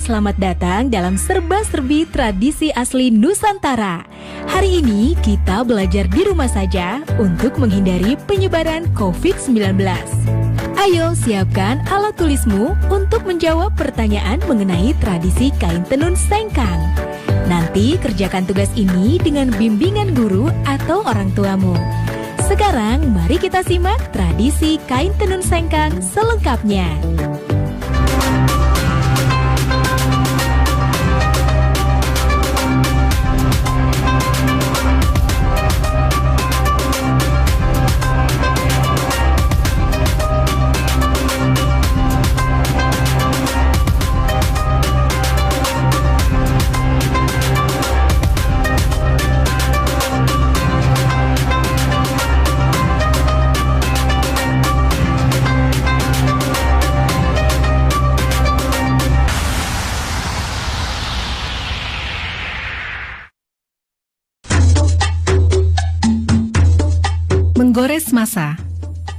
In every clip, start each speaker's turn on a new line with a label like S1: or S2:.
S1: selamat datang dalam Serba-Serbi Tradisi Asli Nusantara. Hari ini kita belajar di rumah saja untuk menghindari penyebaran COVID-19. Ayo siapkan alat tulismu untuk menjawab pertanyaan mengenai tradisi kain tenun sengkang. Nanti kerjakan tugas ini dengan bimbingan guru atau orang tuamu. Sekarang mari kita simak tradisi kain tenun sengkang selengkapnya.
S2: Menggores masa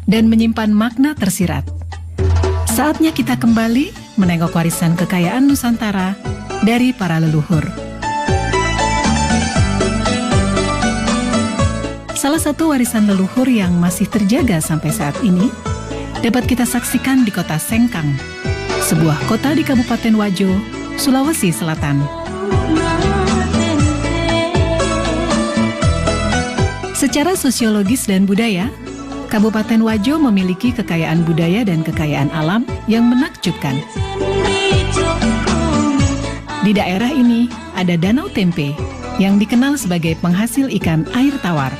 S2: dan menyimpan makna tersirat. Saatnya kita kembali menengok warisan kekayaan Nusantara dari para leluhur. Salah satu warisan leluhur yang masih terjaga sampai saat ini dapat kita saksikan di kota Sengkang, sebuah kota di Kabupaten Wajo, Sulawesi Selatan. Secara sosiologis dan budaya, Kabupaten Wajo memiliki kekayaan budaya dan kekayaan alam yang menakjubkan. Di daerah ini ada Danau Tempe yang dikenal sebagai penghasil ikan air tawar.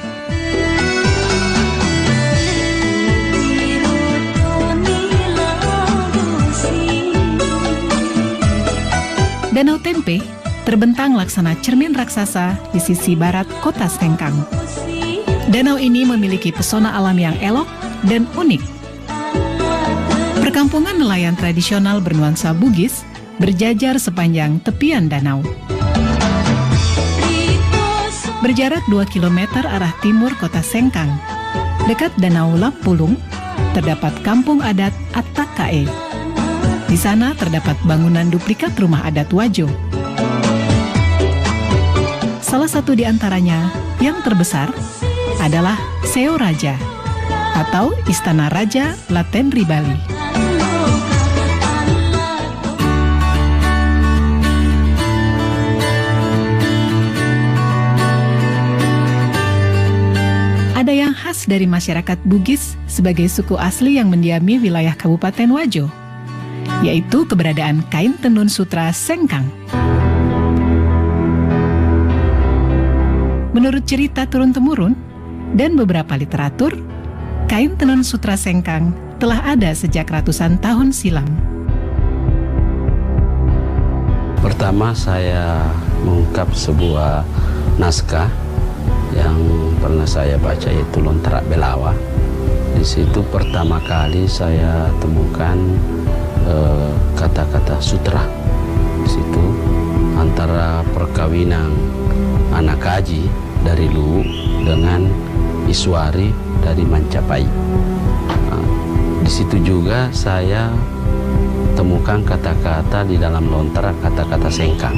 S2: Danau Tempe terbentang laksana cermin raksasa di sisi barat kota Sengkang. Danau ini memiliki pesona alam yang elok dan unik. Perkampungan nelayan tradisional bernuansa Bugis berjajar sepanjang tepian danau. Berjarak 2 km arah timur kota Sengkang, dekat Danau Lampulung, terdapat kampung adat Attakae. Di sana terdapat bangunan duplikat rumah adat Wajo. Salah satu di antaranya yang terbesar adalah Seo Raja atau Istana Raja Latenri Bali. Ada yang khas dari masyarakat Bugis sebagai suku asli yang mendiami wilayah Kabupaten Wajo, yaitu keberadaan kain tenun sutra Sengkang. Menurut cerita turun-temurun dan beberapa literatur, kain tenun sutra Sengkang telah ada sejak ratusan tahun silam.
S3: Pertama saya mengungkap sebuah naskah yang pernah saya baca, yaitu Lontrak Belawa. Di situ pertama kali saya temukan kata-kata sutra. Di situ antara perkawinan anak kaji dari Luwu dengan Iswari dari Mancapai. Di situ juga saya temukan kata-kata di dalam lontrak, kata-kata Sengkang.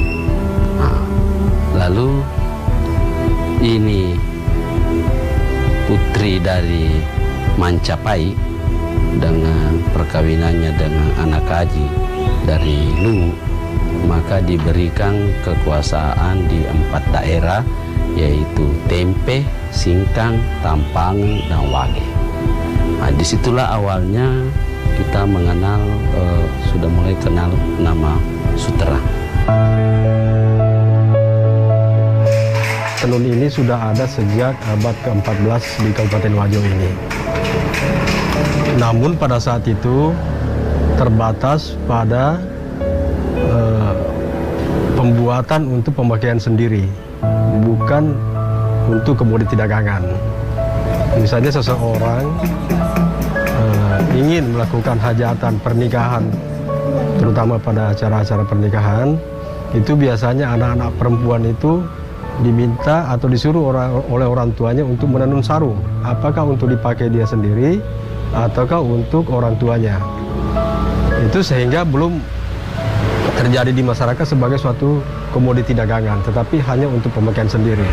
S3: Lalu ini putri dari Mancapai dengan perkawinannya dengan anak kaji dari Luwu, maka diberikan kekuasaan di 4 daerah, yaitu Tempe, Singkang, Tampangi, dan Wage. Disitulah awalnya kita mengenal, sudah mulai kenal nama sutra.
S4: Tenun ini sudah ada sejak abad ke-14 di Kabupaten Wajo ini. Namun pada saat itu terbatas pada pembuatan untuk pemakaian sendiri, bukan untuk komoditi dagangan. Misalnya seseorang ingin melakukan hajatan pernikahan, terutama pada acara-acara pernikahan, itu biasanya anak-anak perempuan itu diminta atau disuruh oleh orang tuanya untuk menenun sarung. Apakah untuk dipakai dia sendiri ataukah untuk orang tuanya. Itu sehingga belum terjadi di masyarakat sebagai suatu komoditi dagangan, tetapi hanya untuk pemakaian sendiri.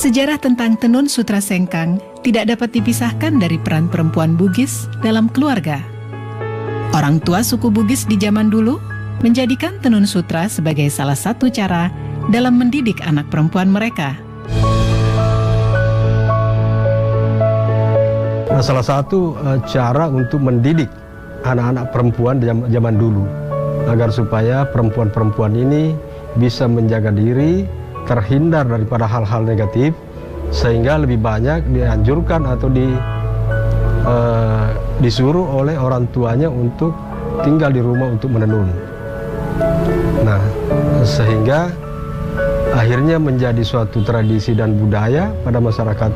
S2: Sejarah tentang tenun sutra sengkang tidak dapat dipisahkan dari peran perempuan Bugis dalam keluarga. Orang tua suku Bugis di zaman dulu menjadikan tenun sutra sebagai salah satu cara dalam mendidik anak perempuan mereka.
S4: Nah, salah satu cara untuk mendidik anak-anak perempuan di zaman dulu agar supaya perempuan-perempuan ini bisa menjaga diri, terhindar daripada hal-hal negatif, sehingga lebih banyak dianjurkan atau disuruh oleh orang tuanya untuk tinggal di rumah untuk menenun. Nah, sehingga akhirnya menjadi suatu tradisi dan budaya pada masyarakat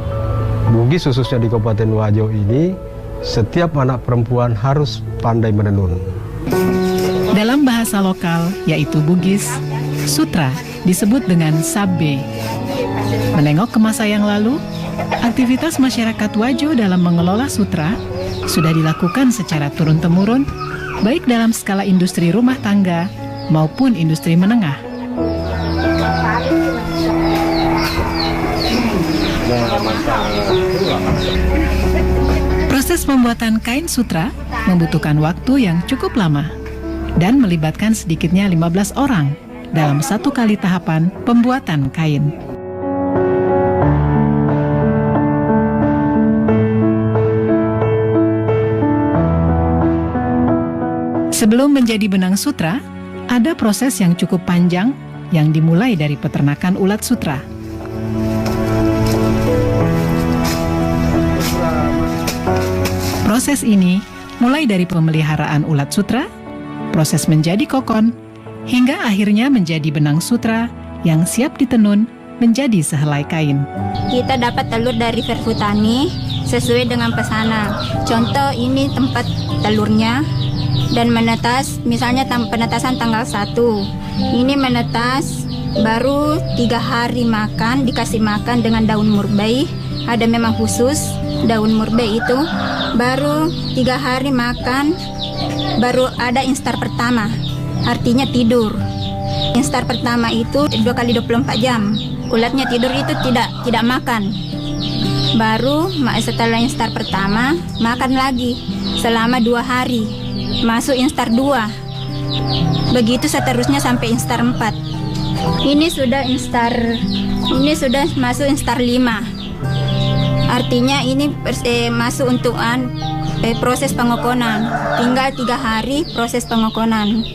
S4: Bugis, khususnya di Kabupaten Wajo ini, setiap anak perempuan harus pandai menenun.
S2: Dalam bahasa lokal, yaitu Bugis, sutra disebut dengan sabbe. Menengok ke masa yang lalu, aktivitas masyarakat Wajo dalam mengelola sutra sudah dilakukan secara turun-temurun, baik dalam skala industri rumah tangga maupun industri menengah. Proses pembuatan kain sutra membutuhkan waktu yang cukup lama dan melibatkan sedikitnya 15 orang dalam satu kali tahapan pembuatan kain. Sebelum menjadi benang sutra, ada proses yang cukup panjang yang dimulai dari peternakan ulat sutra. Proses ini mulai dari pemeliharaan ulat sutra, proses menjadi kokon, hingga akhirnya menjadi benang sutra yang siap ditenun menjadi sehelai kain.
S5: Kita dapat telur dari Verfutani sesuai dengan pesanan. Contoh ini tempat telurnya dan menetas, misalnya penetasan tanggal 1. Ini menetas baru 3 hari makan, dikasih makan dengan daun murbei. Ada memang khusus daun murbei itu. Baru 3 hari makan, baru ada instar pertama. Artinya tidur. Instar pertama itu 2 kali 24 jam. Ulatnya tidur itu tidak makan. Baru setelah instar pertama makan lagi selama 2 hari. Masuk instar 2. Begitu seterusnya sampai instar 4. Ini sudah masuk instar 5. Artinya ini masuk untuk proses pengokonan. Tinggal 3 hari proses pengokonan.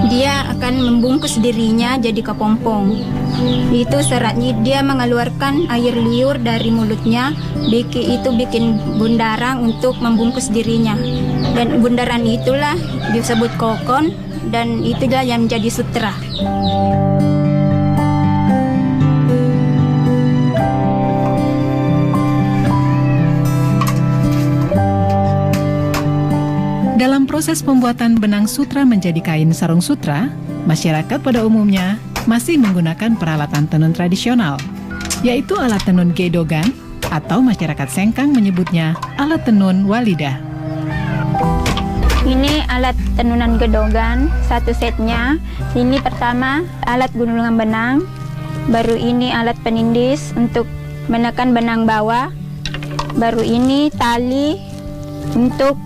S5: Dia akan membungkus dirinya jadi kepompong. Itu seratnya, dia mengeluarkan air liur dari mulutnya, bikin bundaran untuk membungkus dirinya. Dan bundaran itulah disebut kokon, dan itulah yang menjadi sutra.
S2: Dalam proses pembuatan benang sutra menjadi kain sarung sutra, masyarakat pada umumnya masih menggunakan peralatan tenun tradisional, yaitu alat tenun gedogan atau masyarakat Sengkang menyebutnya alat tenun walidah.
S5: Ini alat tenunan gedogan, satu setnya. Ini pertama alat gulungan benang, baru ini alat penindis untuk menekan benang bawah, baru ini tali untuk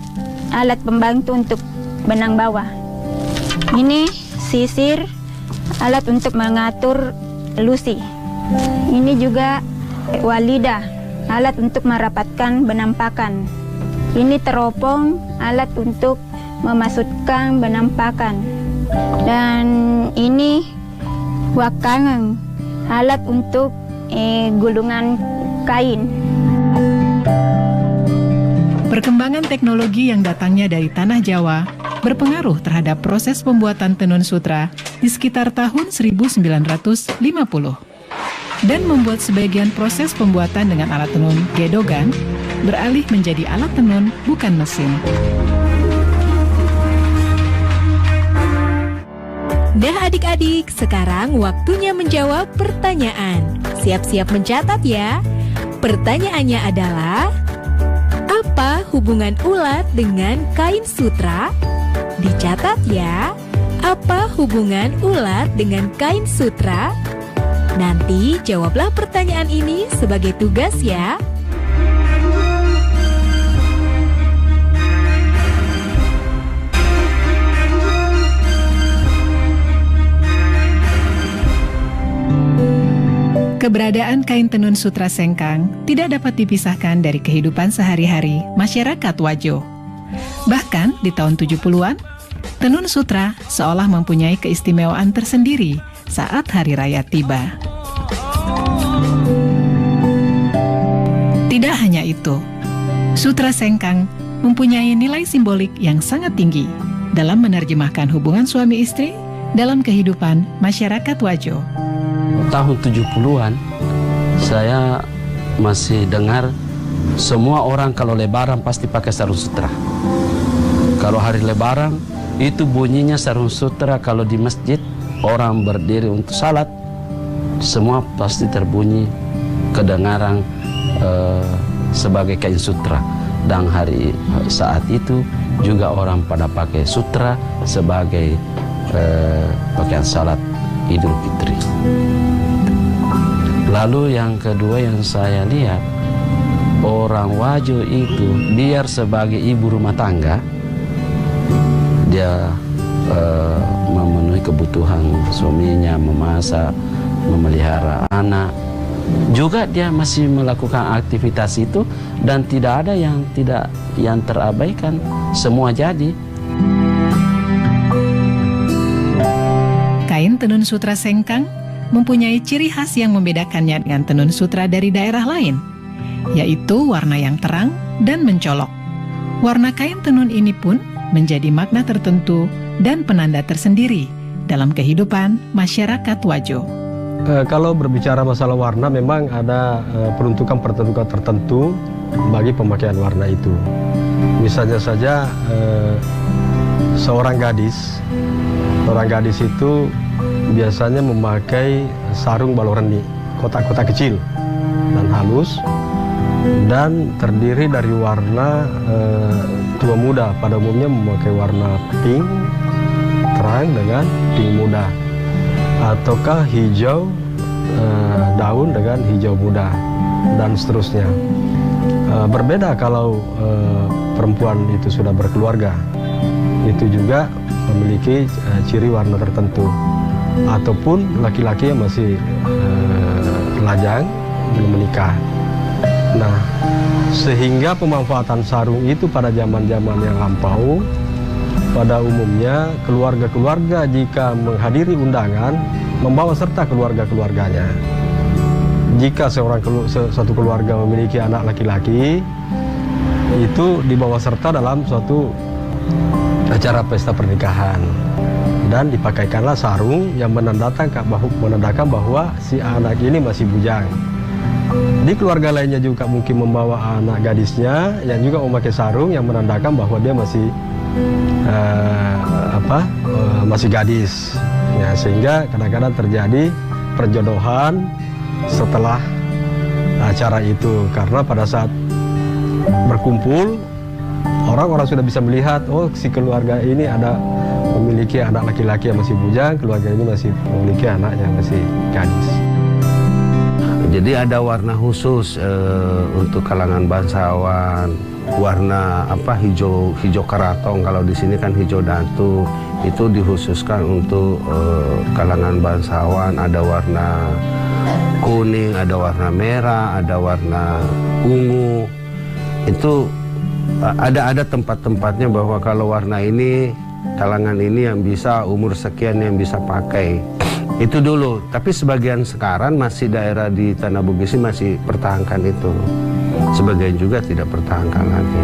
S5: alat pembantu untuk benang bawah. Ini sisir, alat untuk mengatur lusi. Ini juga walidah, alat untuk merapatkan benang pakan. Ini teropong, alat untuk memasukkan benang pakan. Dan ini wakangan, alat untuk gulungan kain.
S2: Perkembangan teknologi yang datangnya dari tanah Jawa berpengaruh terhadap proses pembuatan tenun sutra di sekitar tahun 1950 dan membuat sebagian proses pembuatan dengan alat tenun gedogan beralih menjadi alat tenun bukan mesin.
S1: Nah adik-adik, sekarang waktunya menjawab pertanyaan. Siap-siap mencatat ya. Pertanyaannya adalah, apa hubungan ulat dengan kain sutra? Dicatat ya. Apa hubungan ulat dengan kain sutra? Nanti jawablah pertanyaan ini sebagai tugas ya.
S2: Keberadaan kain tenun sutra sengkang tidak dapat dipisahkan dari kehidupan sehari-hari masyarakat Wajo. Bahkan di tahun 70-an, tenun sutra seolah mempunyai keistimewaan tersendiri saat hari raya tiba. Tidak hanya itu, sutra sengkang mempunyai nilai simbolik yang sangat tinggi dalam menerjemahkan hubungan suami istri dalam kehidupan masyarakat Wajo.
S3: Tahun 70-an saya masih dengar semua orang kalau lebaran pasti pakai sarung sutra. Kalau hari lebaran itu bunyinya sarung sutra. Kalau di masjid orang berdiri untuk salat, semua pasti terbunyi kedengaran sebagai kain sutra. Dan saat itu juga orang pada pakai sutra sebagai pakaian salat Idul Fitri. Lalu yang kedua yang saya lihat, orang Wajo itu biar sebagai ibu rumah tangga, dia memenuhi kebutuhan suaminya, memasak, memelihara anak. Juga dia masih melakukan aktivitas itu dan tidak ada yang terabaikan, semua jadi.
S2: Kain tenun sutra sengkang mempunyai ciri khas yang membedakannya dengan tenun sutra dari daerah lain, yaitu warna yang terang dan mencolok. Warna kain tenun ini pun menjadi makna tertentu dan penanda tersendiri dalam kehidupan masyarakat Wajo.
S4: Kalau berbicara masalah warna, memang ada peruntukan tertentu bagi pemakaian warna itu. Misalnya saja seorang gadis itu biasanya memakai sarung balorani, kotak-kotak kecil dan halus, dan terdiri dari warna tua muda. Pada umumnya memakai warna pink terang dengan pink muda, ataukah hijau daun dengan hijau muda, dan seterusnya. Berbeda kalau perempuan itu sudah berkeluarga, itu juga memiliki ciri warna tertentu. Ataupun laki-laki yang masih lajang, belum menikah. Nah, sehingga pemanfaatan sarung itu pada zaman-zaman yang lampau, pada umumnya keluarga-keluarga jika menghadiri undangan membawa serta keluarga-keluarganya. Jika satu keluarga memiliki anak laki-laki, itu dibawa serta dalam suatu acara pesta pernikahan. Dan dipakaikanlah sarung yang menandakan bahwa si anak ini masih bujang. Di keluarga lainnya juga mungkin membawa anak gadisnya yang juga memakai sarung yang menandakan bahwa dia masih masih gadis. Ya, sehingga kadang-kadang terjadi perjodohan setelah acara itu, karena pada saat berkumpul orang-orang sudah bisa melihat, oh si keluarga ini memiliki anak laki-laki yang masih bujang, keluarga ini masih memiliki anak yang masih gadis.
S3: Jadi ada warna khusus untuk kalangan bangsawan, warna hijau karatong, kalau di sini kan hijau datu, itu dikhususkan untuk kalangan bangsawan. Ada warna kuning, ada warna merah, ada warna ungu. Itu ada tempat-tempatnya bahwa kalau warna ini kalangan ini yang bisa, umur sekian yang bisa pakai. Itu dulu, tapi sebagian sekarang masih daerah di Tanah Bugisi masih pertahankan itu. Sebagian juga tidak pertahankan lagi.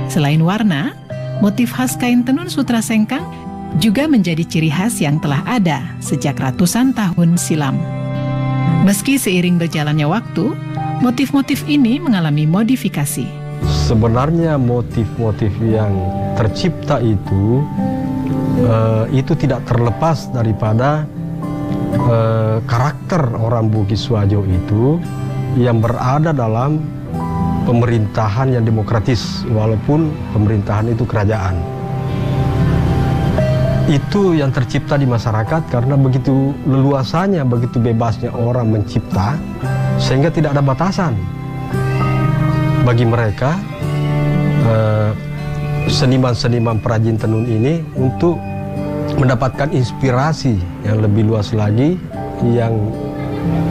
S2: Selain warna, motif khas kain tenun sutra sengkang juga menjadi ciri khas yang telah ada sejak ratusan tahun silam. Meski seiring berjalannya waktu, motif-motif ini mengalami modifikasi.
S4: Sebenarnya motif-motif yang tercipta itu itu tidak terlepas daripada karakter orang Bugis Wajo itu yang berada dalam pemerintahan yang demokratis, walaupun pemerintahan itu kerajaan. Itu yang tercipta di masyarakat karena begitu leluasanya, begitu bebasnya orang mencipta, sehingga tidak ada batasan bagi mereka seniman-seniman perajin tenun ini untuk mendapatkan inspirasi yang lebih luas lagi, yang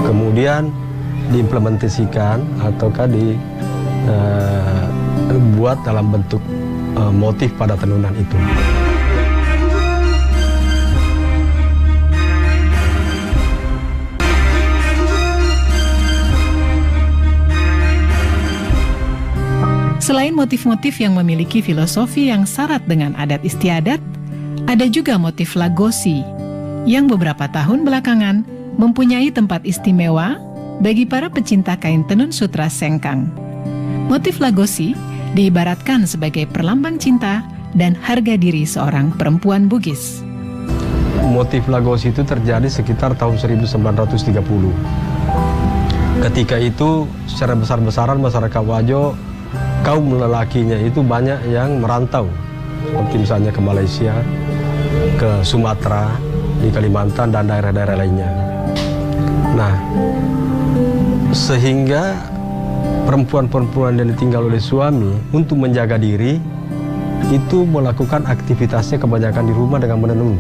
S4: kemudian diimplementasikan ataukah dibuat dalam bentuk motif pada tenunan itu.
S2: Selain motif-motif yang memiliki filosofi yang syarat dengan adat istiadat, ada juga motif lagosi yang beberapa tahun belakangan mempunyai tempat istimewa bagi para pecinta kain tenun sutra Sengkang. Motif lagosi diibaratkan sebagai perlambang cinta dan harga diri seorang perempuan Bugis.
S4: Motif lagosi itu terjadi sekitar tahun 1930. Ketika itu secara besar-besaran masyarakat Wajo, kaum lelakinya itu banyak yang merantau, seperti misalnya ke Malaysia, ke Sumatera, di Kalimantan, dan daerah-daerah lainnya. Nah, sehingga perempuan-perempuan yang ditinggal oleh suami untuk menjaga diri, itu melakukan aktivitasnya kebanyakan di rumah dengan menenun.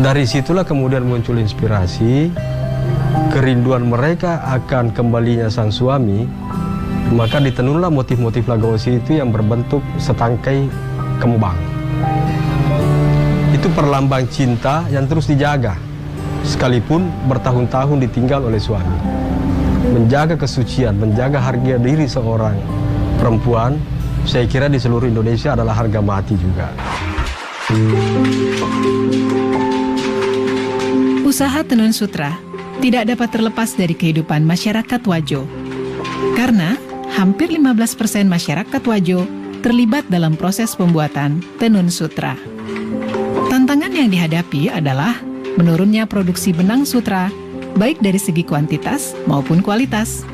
S4: Dari situlah kemudian muncul inspirasi, kerinduan mereka akan kembalinya sang suami, maka ditenunlah motif-motif lagosi itu yang berbentuk setangkai kembang. Itu perlambang cinta yang terus dijaga, sekalipun bertahun-tahun ditinggal oleh suami. Menjaga kesucian, menjaga harga diri seorang perempuan, saya kira di seluruh Indonesia adalah harga mati juga.
S2: Usaha tenun sutra tidak dapat terlepas dari kehidupan masyarakat Wajo, karena hampir 15% masyarakat Wajo terlibat dalam proses pembuatan tenun sutra. Tantangan yang dihadapi adalah menurunnya produksi benang sutra, baik dari segi kuantitas maupun kualitas.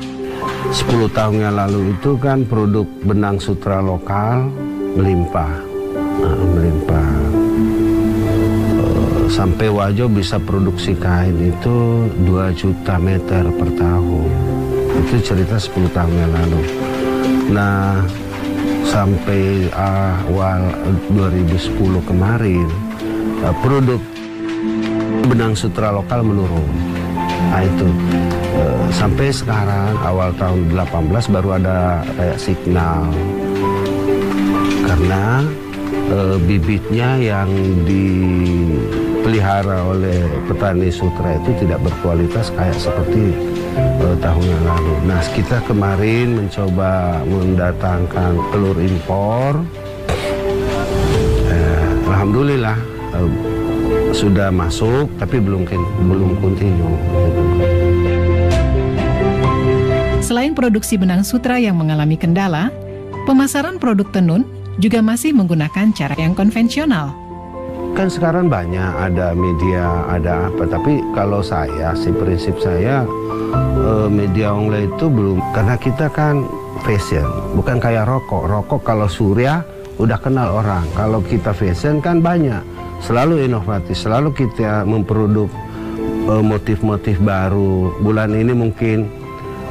S3: 10 tahun yang lalu itu kan produk benang sutra lokal melimpah. Sampai Wajo bisa produksi kain itu 2 juta meter per tahun. Itu cerita 10 tahun yang lalu. Nah, sampai awal 2010 kemarin, produk benang sutra lokal menurun. Nah itu, sampai sekarang awal tahun 2018 baru ada kayak signal. Karena bibitnya yang dipelihara oleh petani sutra itu tidak berkualitas kayak seperti tahun yang lalu. Nah, kita kemarin mencoba mendatangkan telur impor. Alhamdulillah sudah masuk, tapi belum kontinu.
S2: Selain produksi benang sutra yang mengalami kendala, pemasaran produk tenun juga masih menggunakan cara yang konvensional.
S3: Kan sekarang banyak, ada media, ada apa. Tapi kalau saya, prinsip saya, media online itu belum. Karena kita kan fashion, bukan kayak rokok. Rokok kalau surya udah kenal orang. Kalau kita fashion kan banyak, selalu inovatif, selalu kita memproduk motif-motif baru. Bulan ini mungkin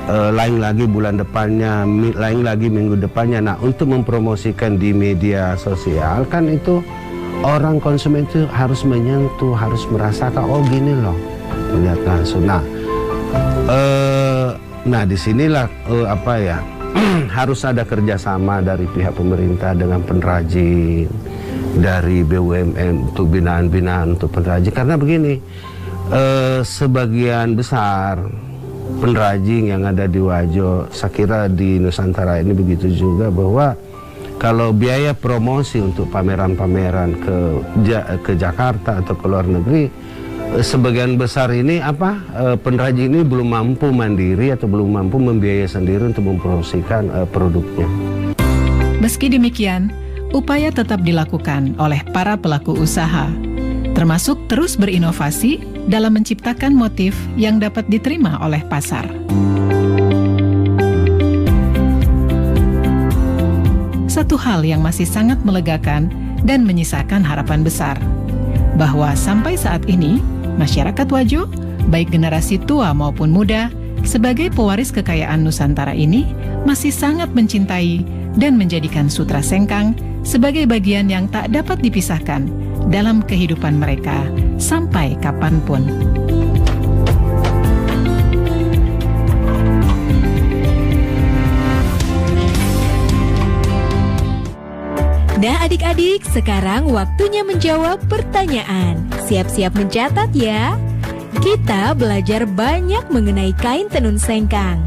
S3: lain lagi bulan depannya, lain lagi minggu depannya. Nah, untuk mempromosikan di media sosial kan itu orang konsumen itu harus menyentuh, harus merasakan, oh gini loh, lihat langsung. Nah disinilah harus ada kerjasama dari pihak pemerintah dengan pengrajin, dari BUMN untuk binaan-binaan untuk pengrajin. Karena begini, sebagian besar pengrajin yang ada di Wajo, saya kira di Nusantara ini begitu juga, bahwa kalau biaya promosi untuk pameran-pameran ke Jakarta atau ke luar negeri, sebagian besar ini pengrajin ini belum mampu mandiri atau belum mampu membiayai sendiri untuk mempromosikan produknya.
S2: Meski demikian, upaya tetap dilakukan oleh para pelaku usaha, termasuk terus berinovasi dalam menciptakan motif yang dapat diterima oleh pasar. Satu hal yang masih sangat melegakan dan menyisakan harapan besar, bahwa sampai saat ini, masyarakat Wajo, baik generasi tua maupun muda, sebagai pewaris kekayaan Nusantara ini, masih sangat mencintai dan menjadikan sutra sengkang sebagai bagian yang tak dapat dipisahkan dalam kehidupan mereka sampai kapanpun.
S1: Nah adik-adik, sekarang waktunya menjawab pertanyaan. Siap-siap mencatat ya. Kita belajar banyak mengenai kain tenun sengkang.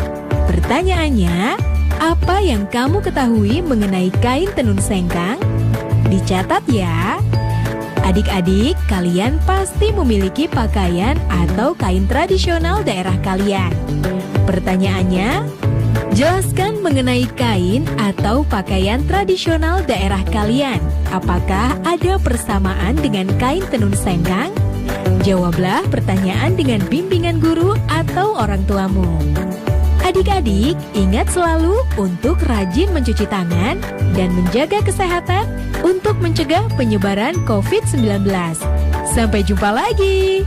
S1: Pertanyaannya, apa yang kamu ketahui mengenai kain tenun sengkang? Dicatat ya. Adik-adik, kalian pasti memiliki pakaian atau kain tradisional daerah kalian. Pertanyaannya, jelaskan mengenai kain atau pakaian tradisional daerah kalian. Apakah ada persamaan dengan kain tenun sengkang? Jawablah pertanyaan dengan bimbingan guru atau orang tuamu. Adik-adik, ingat selalu untuk rajin mencuci tangan dan menjaga kesehatan untuk mencegah penyebaran COVID-19. Sampai jumpa lagi.